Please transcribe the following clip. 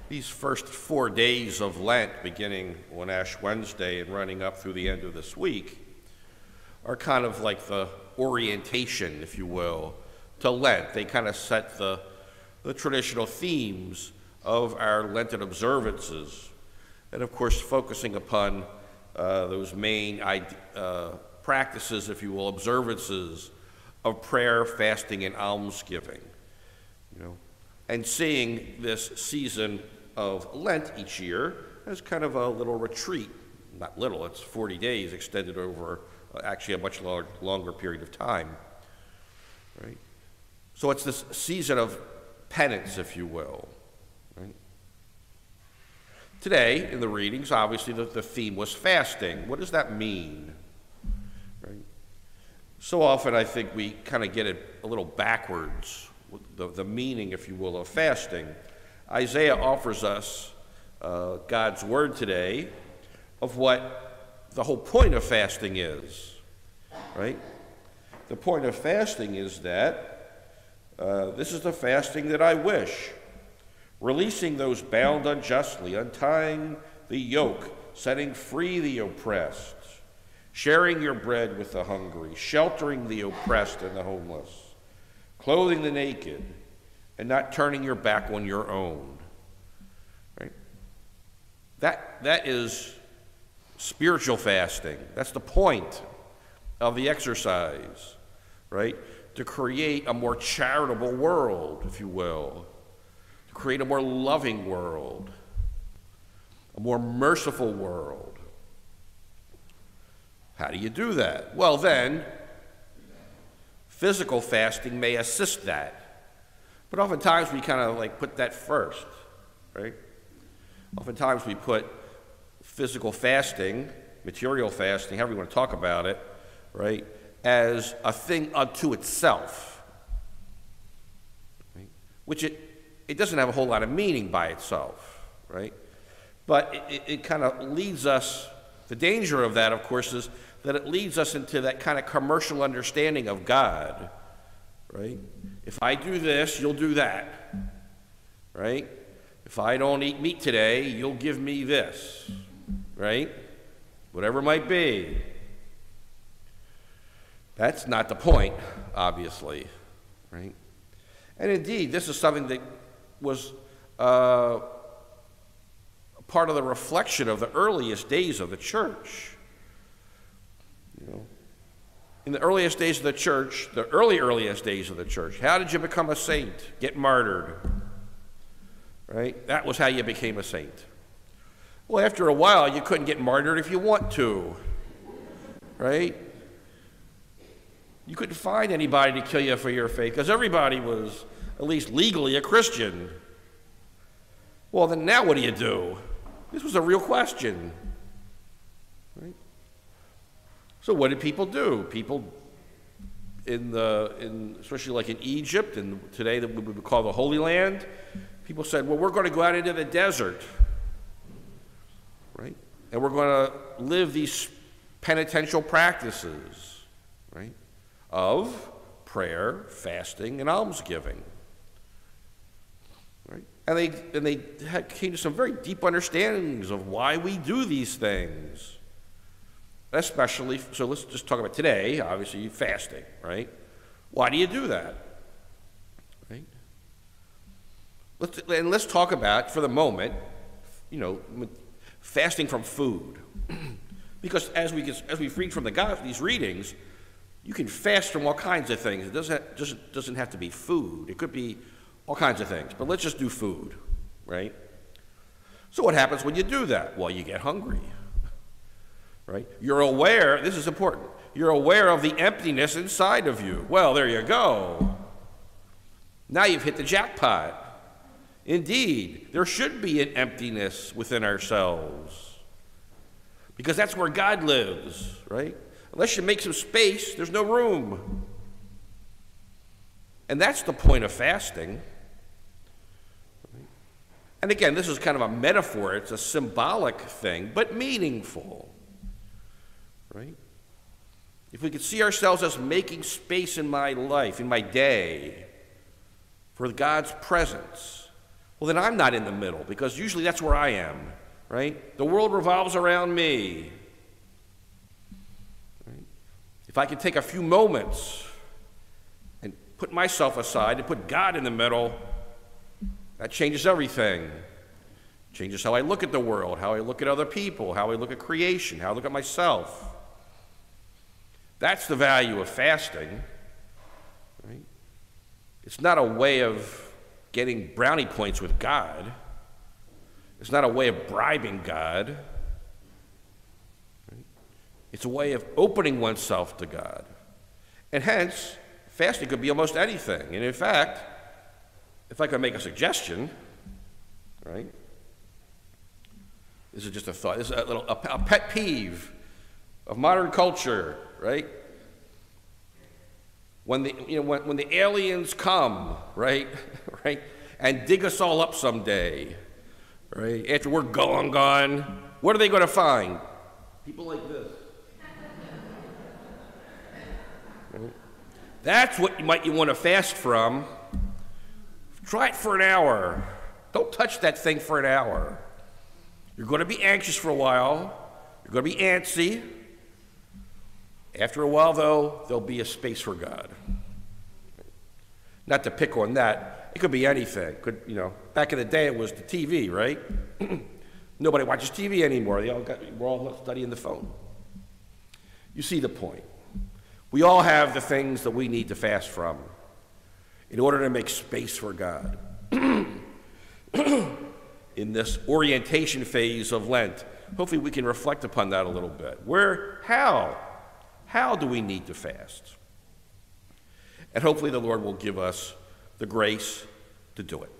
These first 4 days of Lent, beginning on Ash Wednesday and running up through the end of this week, are kind of like the orientation, if you will, to Lent. They kind of set the traditional themes of our Lenten observances, and of course focusing upon those main practices, if you will, observances of prayer, fasting, and almsgiving. And seeing this season of Lent each year as kind of a little retreat. Not little, it's 40 days extended over actually a much longer period of time. Right? So it's this season of penance, if you will. Right? Today, in the readings, obviously the theme was fasting. What does that mean? Right? So often I think we kind of get it a little backwards, the meaning, if you will, of fasting. Isaiah offers us God's word today of what the whole point of fasting is, right? The point of fasting is that this is the fasting that I wish, releasing those bound unjustly, untying the yoke, setting free the oppressed, sharing your bread with the hungry, sheltering the oppressed and the homeless, clothing the naked, and not turning your back on your own. Right? That is spiritual fasting. That's the point of the exercise, right? To create a more charitable world, if you will. To create a more loving world. A more merciful world. How do you do that? Well, then, physical fasting may assist that. But oftentimes we kind of like put that first, right? Oftentimes we put physical fasting, material fasting, however you want to talk about it, right, as a thing unto itself, right? Which it doesn't have a whole lot of meaning by itself, right? But it kind of leads us, the danger of that, of course, is that it leads us into that kind of commercial understanding of God, right? If I do this, you'll do that, right? If I don't eat meat today, you'll give me this, right? Whatever it might be. That's not the point, obviously, right? And indeed, this is something that was part of the reflection of the earliest days of the church. In the earliest days of the church, the earliest days of the church, how did you become a saint? Get martyred, right? That was how you became a saint. Well, after a while, you couldn't get martyred if you want to, right? You couldn't find anybody to kill you for your faith because everybody was at least legally a Christian. Well, then now what do? This was a real question, right? So what did people do? People especially like in Egypt and today that we would call the Holy Land, people said, well, we're going to go out into the desert, right? And we're going to live these penitential practices, right? Of prayer, fasting, and almsgiving, right? And they came to some very deep understandings of why we do these things. Especially, so let's just talk about today, obviously fasting, right? Why do you do that, right? Let's talk about, for the moment, fasting from food. Because as we read from these readings, you can fast from all kinds of things. It doesn't have to be food. It could be all kinds of things, but let's just do food, right? So what happens when you do that? Well, you get hungry. Right? You're aware, this is important, you're aware of the emptiness inside of you. Well, there you go. Now you've hit the jackpot. Indeed, there should be an emptiness within ourselves because that's where God lives, right? Unless you make some space, there's no room. And that's the point of fasting. And again, this is kind of a metaphor. It's a symbolic thing, but meaningful. Right? If we could see ourselves as making space in my life, in my day, for God's presence, well, then I'm not in the middle, because usually that's where I am, right? The world revolves around me. Right? If I can take a few moments and put myself aside and put God in the middle, that changes everything. Changes how I look at the world, how I look at other people, how I look at creation, how I look at myself. That's the value of fasting. Right? It's not a way of getting brownie points with God. It's not a way of bribing God. Right? It's a way of opening oneself to God. And hence, fasting could be almost anything. And in fact, if I could make a suggestion, right? This is just a thought. This is a pet peeve of modern culture, right? When the aliens come, right, right, and dig us all up someday, right? After we're gone, what are they going to find? People like this. Right? That's what you want to fast from. Try it for an hour. Don't touch that thing for an hour. You're going to be anxious for a while. You're going to be antsy. After a while, though, there'll be a space for God. Not to pick on that. It could be anything. Back in the day, it was the TV, right? Nobody watches TV anymore. We're all studying the phone. You see the point. We all have the things that we need to fast from in order to make space for God. In this orientation phase of Lent, hopefully we can reflect upon that a little bit. How do we need to fast? And hopefully the Lord will give us the grace to do it.